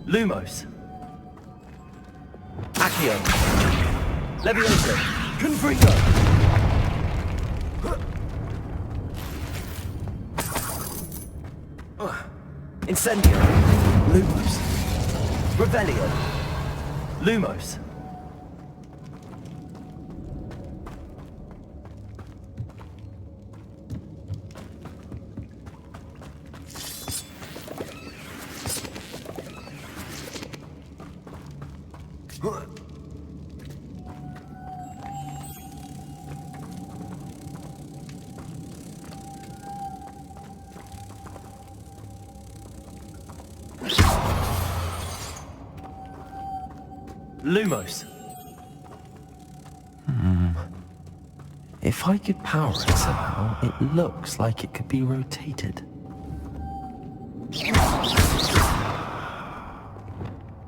Lumos. Accio. Levioso. Confringo. Incendio. Lumos. Revelio. Lumos. Lumos. If I could power it somehow, it looks like it could be rotated.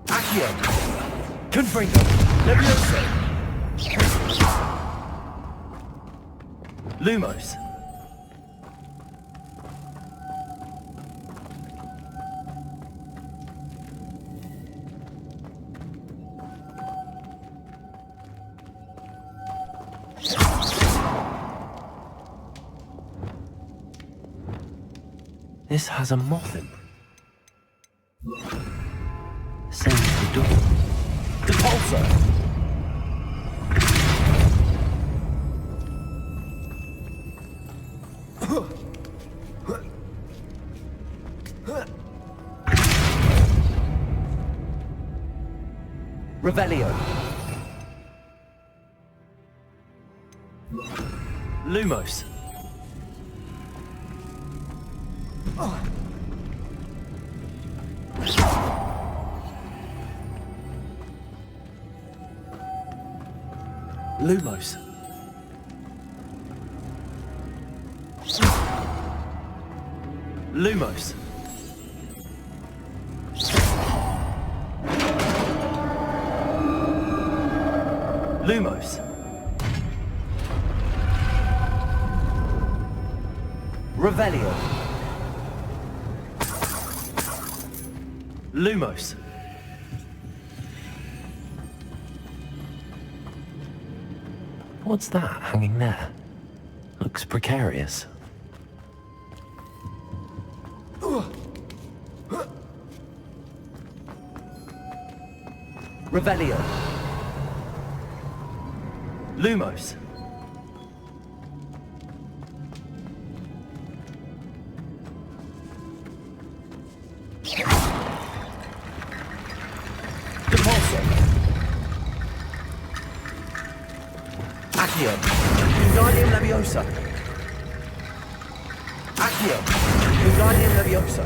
Accio! Confringo! Levioso! Lumos! This has a moth in. Same as the door. Depulso! Revelio. Lumos. Lumos. Lumos. Lumos. Revelio. Lumos. What's that hanging there? Looks precarious. Revelio. Lumos. Depulso. Accio. Wingardium Leviosa. Accio. Wingardium Leviosa.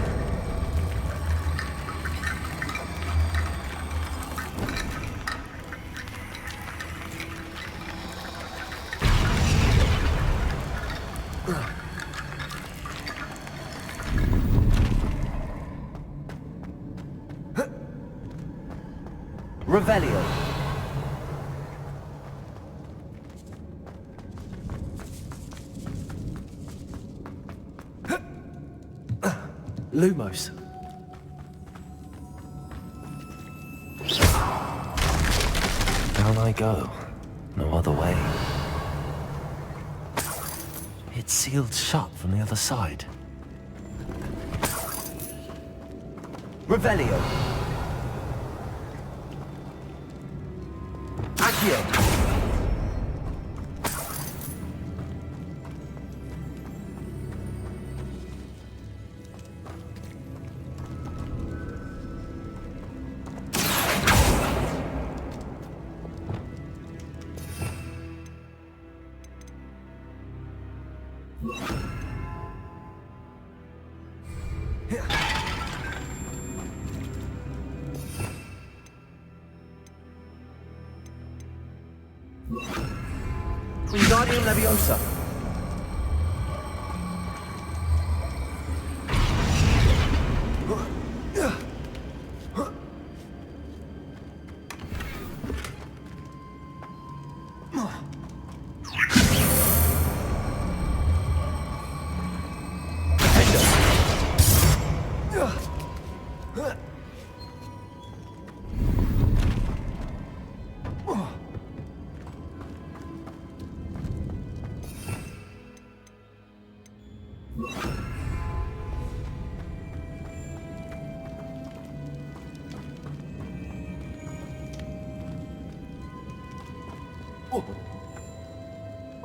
Revelio. Lumos. Down I go. No other way. It's sealed shut from the other side. Revelio. Accio. Wingardium Leviosa.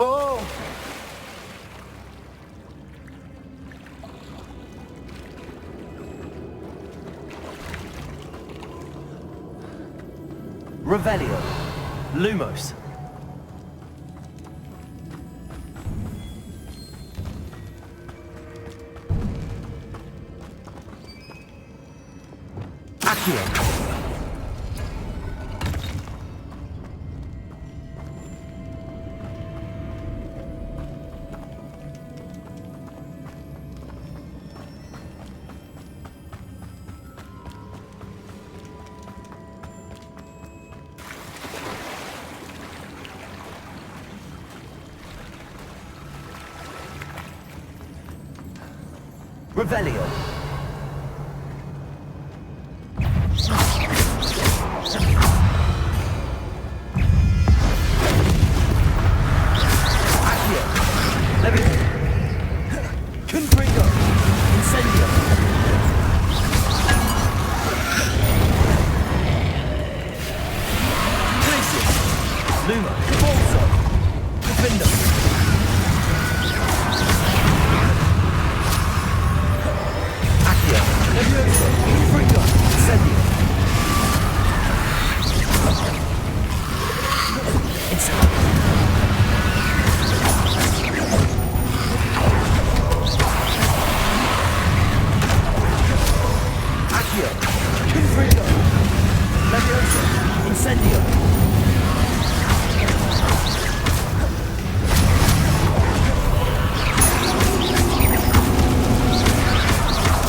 Oh! Revelio. Lumos. Accio. Revelio. Accio. Levio. Confringo. Incendio. Glacius. Luma. Bolso. Defender. Accio. Levioso. Confringo. Incendio. Accio. Confringo. Levioso. Incendio.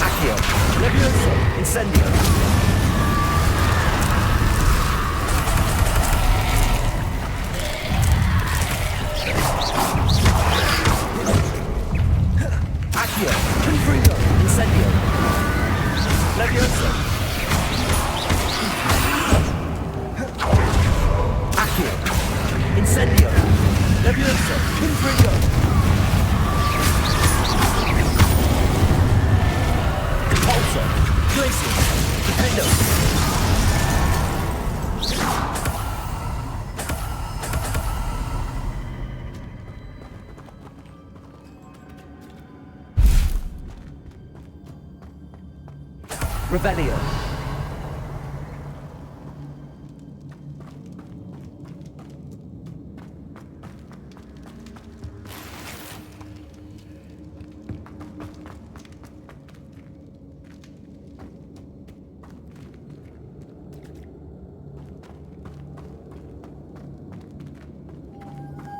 Accio. Levioso. Incendio. Accio. Confringo. Incendio. Levioso. Accio. Incendio. Levioso. Confringo. Repulsor. Glacius. Defendo. Revelio.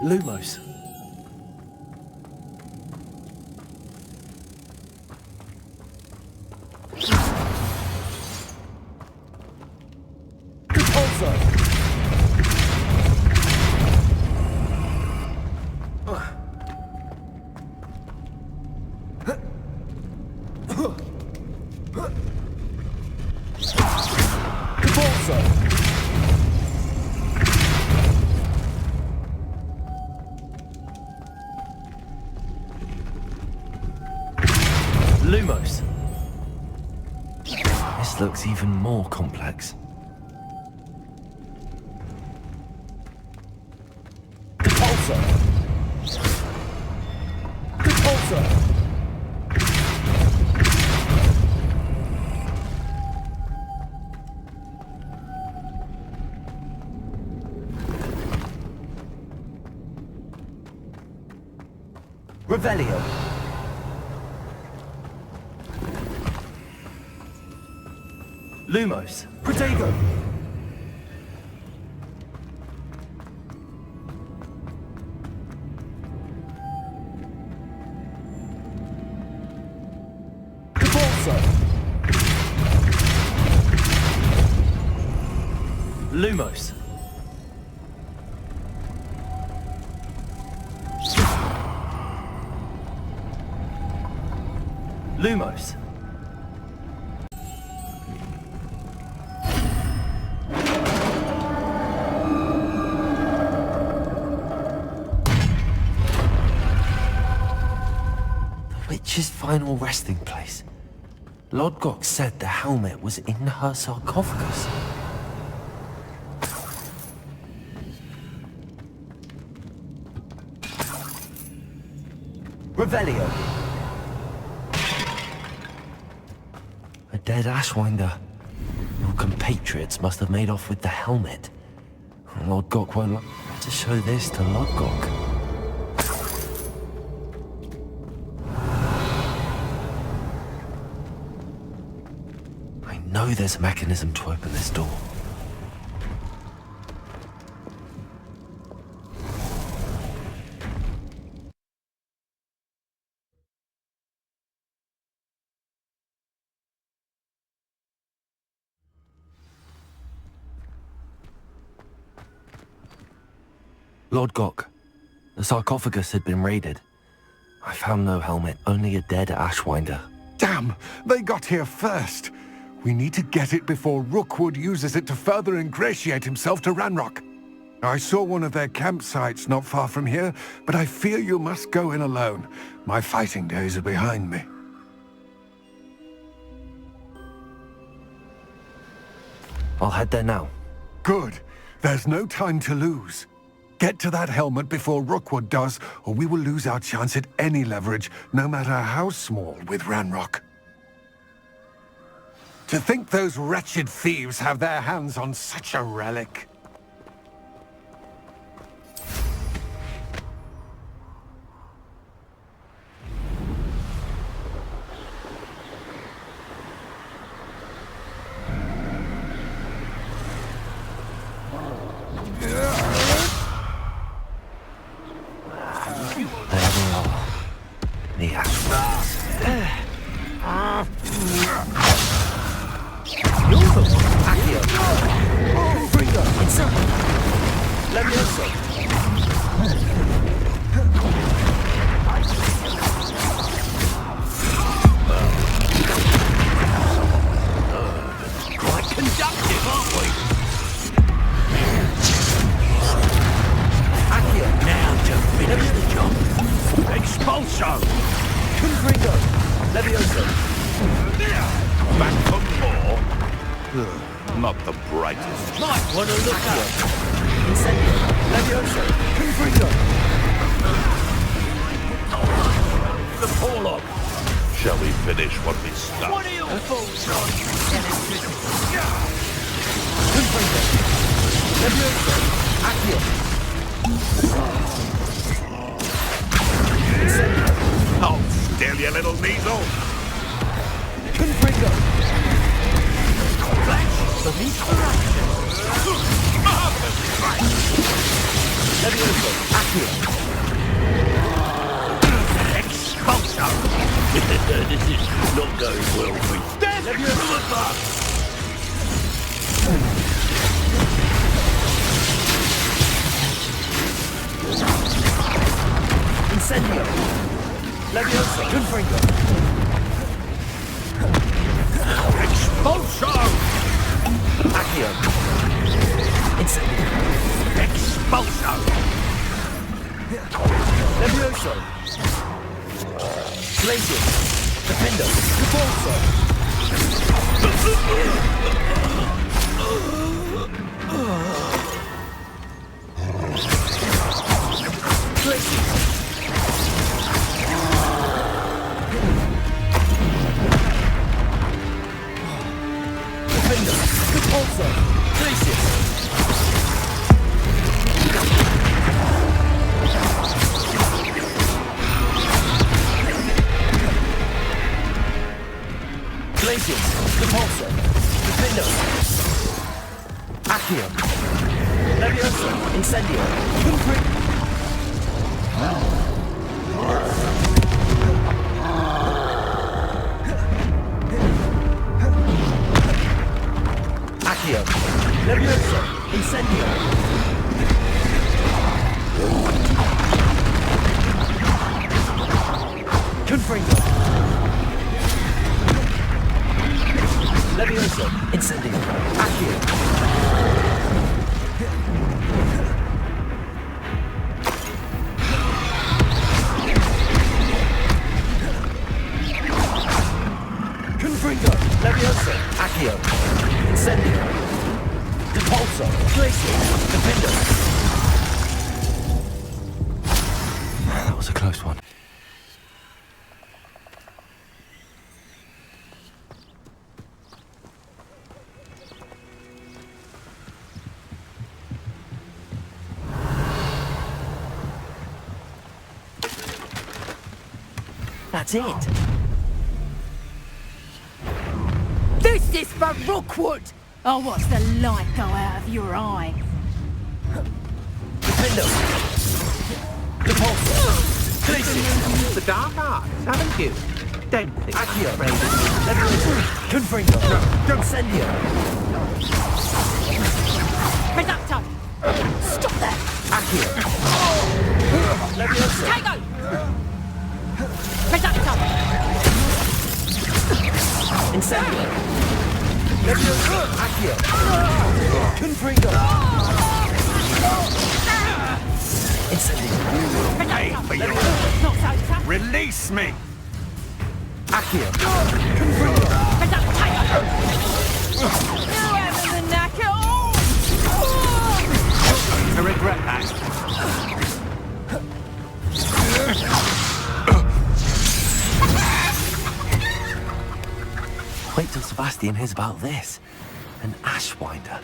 Lumos. Repulsor. Repulsor. Lumos. This looks even more complex. Repulsor. Repulsor. Revelio. Lumos. Protego. Repulsor. Lumos. Lumos. Witch's final resting place. Lodgok said the helmet was in her sarcophagus. Revelio. A dead Ashwinder. Your compatriots must have made off with the helmet. Lodgok won't like to show this to Lodgok. I know there's a mechanism to open this door. Lodgok, the sarcophagus had been raided. I found no helmet, only a dead Ashwinder. Damn, they got here first. We need to get it before Rookwood uses it to further ingratiate himself to Ranrock. I saw one of their campsites not far from here, but I fear you must go in alone. My fighting days are behind me. I'll head there now. Good. There's no time to lose. Get to that helmet before Rookwood does, or we will lose our chance at any leverage, no matter how small, with Ranrock. To think those wretched thieves have their hands on such a relic. Not the brightest. Might want to look up. The Porlock. Shall we finish what we started? What are your thoughts on Hold still, you little measle. Expulso! This is not going well for me. Incendio! Levioso! Confringo! Expulso! Accio! Incendio! Expulso! Levioso! Glacius! Defendo! Repulso! Glacius! Defendo! Repulso! Glacius! Glacius! Repulso! Defendo! Accio! Levioso! Incendio! Accio! Levioso! Incendio! Confringo! Levioso! Incendio! Accio! Confringo! Levioso! Accio! Incendio! Depulso! Glacius! Defendo! That was a close one. That's it. This is for Rookwood! Oh, what's the light go out of your eye? Defendo! Depulso! Glacius! The dark arts, haven't you? Don't think Accio! Confringo! Incendio! Reducto! Stop there! Accio! Levioso! Tango! Reducto! Hey, for you! Release me! I regret that. Wait till Sebastian hears about this. An Ashwinder.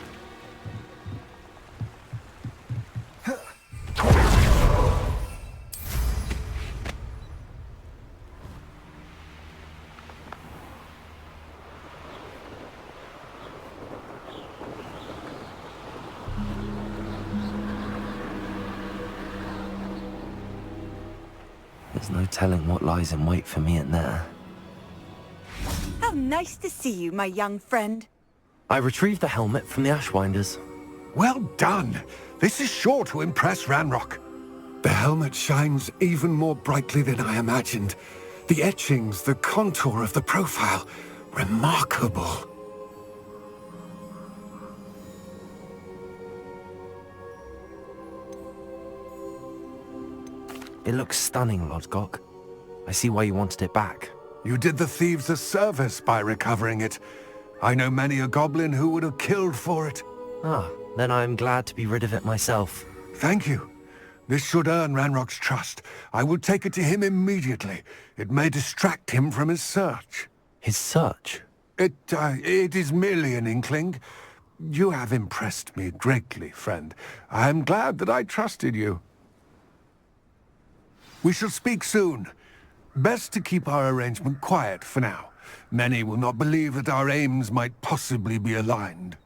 There's no telling what lies in wait for me in there. How nice to see you, my young friend. I retrieved the helmet from the Ashwinders. Well done. This is sure to impress Ranrock. The helmet shines even more brightly than I imagined. The etchings, the contour of the profile. Remarkable. It looks stunning, Lodgok. I see why you wanted it back. You did the thieves a service by recovering it. I know many a goblin who would have killed for it. Ah, then I'm glad to be rid of it myself. Thank you. This should earn Ranrock's trust. I will take it to him immediately. It may distract him from his search. His search? It is merely an inkling. You have impressed me greatly, friend. I am glad that I trusted you. We shall speak soon. Best to keep our arrangement quiet for now. Many will not believe that our aims might possibly be aligned.